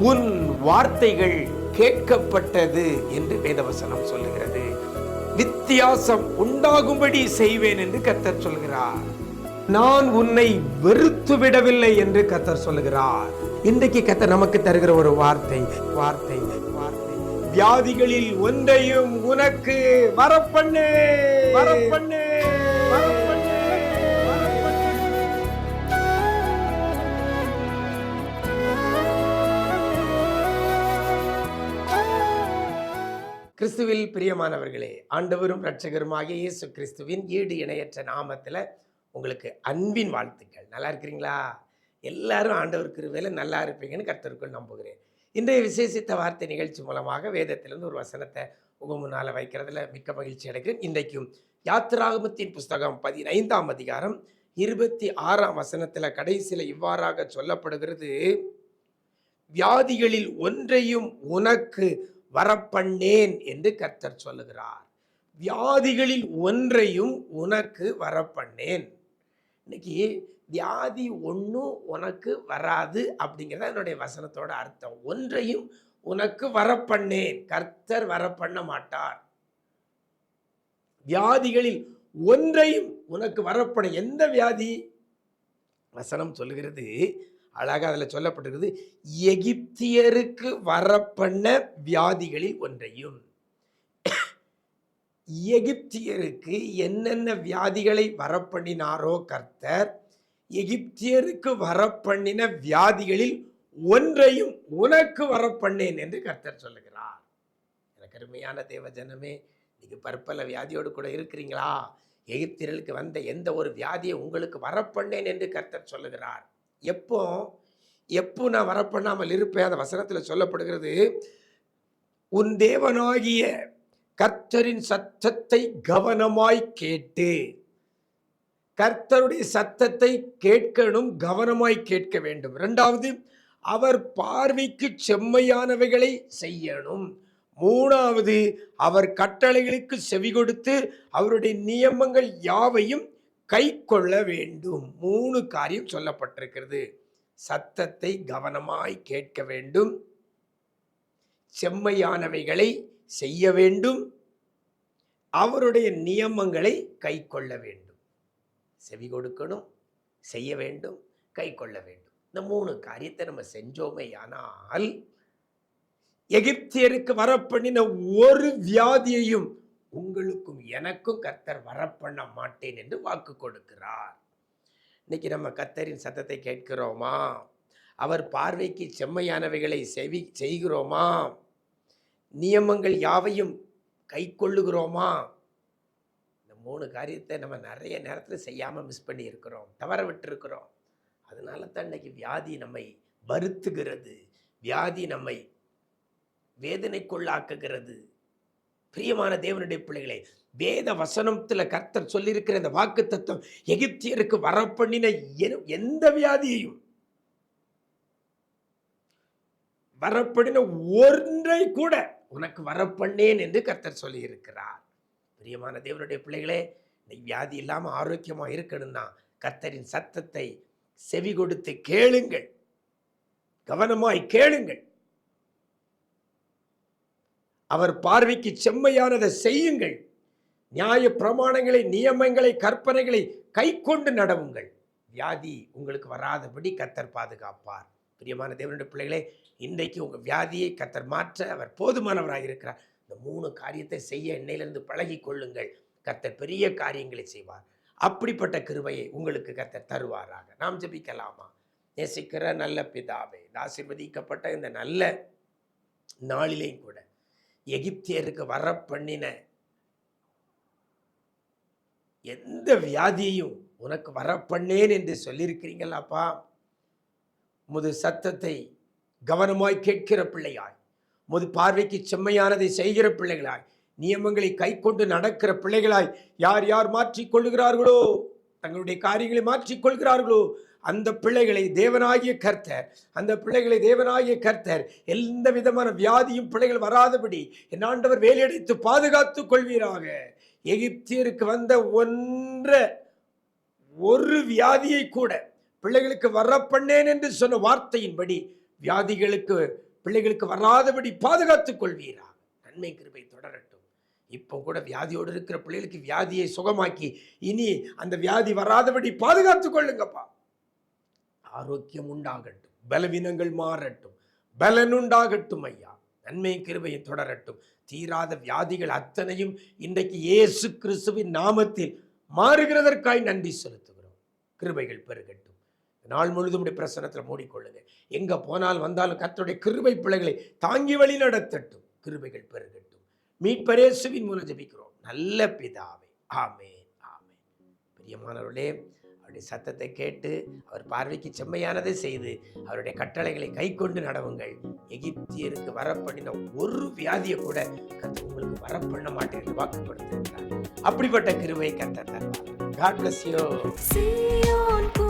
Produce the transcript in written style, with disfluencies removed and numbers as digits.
உன் வார்த்தைகள் கேட்கப்பட்டது என்று வேதவசனம் சொல்லுகிறது. வித்தியாசம் உண்டாகும்படி செய்வேன் என்று கர்த்தர் சொல்கிறார். நான் உன்னை வெறுத்து விடவில்லை என்று கர்த்தர் சொல்லுகிறார். இன்றைக்கு கர்த்தர் நமக்கு தருகிற ஒரு வார்த்தை வார்த்தை வார்த்தை வியாதிகளில் ஒன்றையும் உனக்கு வரப்பண்ணு வரப்பண்ணு. கிறிஸ்துவில் பிரியமானவர்களே, ஆண்டவரும் இரட்சகருமாகிய இயேசு கிறிஸ்துவின் ஈடு இணையற்ற நாமத்தில் உங்களுக்கு அன்பின் வாழ்த்துக்கள். நல்லா இருக்கிறீங்களா? எல்லாரும் ஆண்டவர் கிருபையில நல்லா இருப்பீங்கன்னு கர்த்தருக்குள் நம்புகிறேன். இன்றைய விசேஷித்த வார்த்தை நிகழ்ச்சி மூலமாக வேதத்திலிருந்து ஒரு வசனத்தை உங்கள் முன்னால் வைக்கிறதுல மிக்க மகிழ்ச்சி அடைகிறேன். இன்றைக்கும் யாத்திராகமத்தின் புஸ்தகம் 15ஆம் அதிகாரம் 26ஆம் வசனத்தில் கடைசியில் இவ்வாறாக சொல்லப்படுகிறது, வியாதிகளில் ஒன்றையும் உனக்கு வரப்பண்ணேன் என்று கர்த்தர் சொல்லுகிறார். வியாதிகளில் ஒன்றையும் உனக்கு வரப்பண்ணேன். இன்னைக்கு வியாதி ஒன்றும் உனக்கு வராது அப்படிங்கிறத என்னுடைய வசனத்தோட அர்த்தம். ஒன்றையும் உனக்கு வரப்பண்ணேன். கர்த்தர் வரப்பண்ண மாட்டார். வியாதிகளில் ஒன்றையும் உனக்கு வரப்பண்ண. எந்த வியாதி? வசனம் சொல்லுகிறது, அழகாக அதில் சொல்லப்பட்டிருக்குது, எகிப்தியருக்கு வரப்பண்ண வியாதிகளில் ஒன்றையும். எகிப்தியருக்கு என்னென்ன வியாதிகளை வரப்பண்ணினாரோ கர்த்தர், எகிப்தியருக்கு வரப்பண்ணின வியாதிகளில் ஒன்றையும் உனக்கு வரப்பண்ணேன் என்று கர்த்தர் சொல்லுகிறார். எனக்கு அருமையான தேவ ஜனமே, நீங்க பற்பல வியாதியோடு கூட இருக்கிறீங்களா? எகிப்தியர்களுக்கு வந்த எந்த ஒரு வியாதியை உங்களுக்கு வரப்பண்ணேன் என்று கர்த்தர் சொல்லுகிறார். எப்போ நான் வரப்பண்ணாமல் இருப்பேன்? அந்த வசனத்தில் சொல்லப்படுகிறது, உன் தேவனாகிய கர்த்தரின் சத்தத்தை கவனமாய் கேட்டு. கர்த்தருடைய சத்தத்தை கேட்கணும், கவனமாய் கேட்க வேண்டும். இரண்டாவது, அவர் பார்வைக்கு செம்மையானவைகளை செய்யணும். மூணாவது, அவர் கட்டளைகளுக்கு செவி கொடுத்து அவருடைய நியமங்கள் யாவையும் கை கொள்ள வேண்டும். 3 காரியம் சொல்லப்பட்டிருக்கிறது. சத்தத்தை கவனமாய் கேட்க வேண்டும், செம்மையானவைகளை செய்ய வேண்டும், அவருடைய நியமங்களை கை கொள்ள வேண்டும். செவி கொடுக்கணும், செய்ய வேண்டும், கை கொள்ள வேண்டும். இந்த 3 காரியத்தை நம்ம செஞ்சோமே ஆனால் எகிப்தியருக்கு வரப்பண்ணின ஒரு வியாதியையும் உங்களுக்கும் எனக்கும் கர்த்தர் வரப்பண்ண மாட்டேன் என்று வாக்கு கொடுக்கிறார். இன்னைக்கு நம்ம கர்த்தரின் சத்தத்தை கேட்கிறோமா? அவர் பார்வைக்கு செம்மையானவைகளை செய்கிறோமா? நியமங்கள் யாவையும் கை கொள்ளுகிறோமா? இந்த 3 காரியத்தை நம்ம நிறைய நேரத்தில் செய்யாமல் மிஸ் பண்ணி இருக்கிறோம், தவற விட்டு இருக்கிறோம். அதனால தான் இன்னைக்கு வியாதி நம்மை வருத்துகிறது, வியாதி நம்மை வேதனைக்குள்ளாக்குகிறது. பிரியமான தேவனுடைய பிள்ளைகளே, வேத வசனத்தில் கர்த்தர் சொல்லியிருக்கிற இந்த வாக்கு தத்துவம், எகிப்தியருக்கு வரப்பண்ணின எந்த வியாதியையும் வரப்பண்ணின ஒன்றை கூட உனக்கு வரப்பண்ணேன் என்று கர்த்தர் சொல்லி இருக்கிறார். பிரியமான தேவனுடைய பிள்ளைகளே, இந்த வியாதி இல்லாமல் ஆரோக்கியமா இருக்கணும்னா கர்த்தரின் சத்தத்தை செவி கொடுத்து கேளுங்கள், கவனமாய் கேளுங்கள். அவர் பார்வைக்கு செம்மையானதை செய்யுங்கள். நியாய பிரமாணங்களை, நியமங்களை, கற்பனைகளை கை கொண்டு நடவுங்கள். வியாதி உங்களுக்கு வராதபடி கர்த்தர் பாதுகாப்பார். பிரியமான தேவனுடைய பிள்ளைகளே, இன்றைக்கு உங்கள் வியாதியை கர்த்தர் மாற்ற அவர் போதுமானவராக இருக்கிறார். இந்த 3 காரியத்தை செய்ய இன்னையிலிருந்து பழகி கொள்ளுங்கள். கர்த்தர் பெரிய காரியங்களை செய்வார். அப்படிப்பட்ட கிருபையை உங்களுக்கு கர்த்தர் தருவாராக. நாம் ஜெபிக்கலாமா? நேசிக்கிற நல்ல பிதாவே, ஆசீர்வதிக்கப்பட்ட இந்த நல்ல நாளிலேயும் கூட எகிப்தியருக்கு வரப்பண்ணின எந்த வியாதியையும் உனக்கு வரப்பண்ணேன் என்று சொல்லியிருக்கிறீங்களாப்பா. உமது சத்தத்தை கவனமாய் கேட்கிற பிள்ளையாய், உமது பார்வைக்கு செம்மையானதை செய்கிற பிள்ளைகளாய், நியமங்களை கை கொண்டு நடக்கிற பிள்ளைகளாய் யார் யார் மாற்றிக்கொள்கிறார்களோ, தங்களுடைய காரியங்களை மாற்றிக்கொள்கிறார்களோ அந்த பிள்ளைகளை தேவனாகிய கர்த்தர் எந்த விதமான வியாதியும் பிள்ளைகள் வராதபடி என் ஆண்டவர் வேலையடைத்து பாதுகாத்துக் கொள்வீராக. எகிப்தியருக்கு வந்த ஒரு வியாதியை கூட பிள்ளைகளுக்கு வரப்பண்ணேன் என்று சொன்ன வார்த்தையின்படி பிள்ளைகளுக்கு வராதபடி பாதுகாத்துக் கொள்வீராக. நன்மை கிருபை தொடரட்டும். இப்போ கூட வியாதியோடு இருக்கிற பிள்ளைகளுக்கு வியாதியை சுகமாக்கி இனி அந்த வியாதி வராதபடி பாதுகாத்துக் கொள்ளுங்கப்பா. ஆரோக்கியம் உண்டாகட்டும், பலவீனங்கள் மாறட்டும், பலன் உண்டாகட்டும் ஐயா. நன்மை கிருபையை தொடரட்டும். தீராத வியாதிகள் அத்தனையும் இன்றைக்கு இயேசு கிறிஸ்துவின் நாமத்தில் மாறுகிறதற்காய் நன்றி செலுத்துகிறோம். கிருபைகள் பெருகட்டும். நாள் முழுதும் பிரசனத்தில் மூடிக்கொள்ளுங்க. எங்க போனால் வந்தாலும் கர்த்தருடைய கிருபை பிள்ளைகளை தாங்கி வழி நடத்தட்டும். கிருபைகள் பெருகட்டும். மீட்பர் இயேசுவின் மூலம் ஜெபிக்கிறோம் நல்ல பிதாவே, ஆமென், ஆமென். பிரியமானவர்களே, அவருடைய சத்தத்தை கேட்டு அவர் பார்வைக்கு செம்மையானதை செய்து அவருடைய கட்டளைகளை கை கொண்டு நடவுங்கள். எகிப்தியருக்கு வரப்பண்ணின ஒரு வியாதியை கூட கர்த்தர் உங்களுக்கு வரப்பண்ண மாட்டேன் என்று வாக்குப்படுத்திருக்கிறார். அப்படிப்பட்ட கிருபை கர்த்தர் தருவார். God bless you.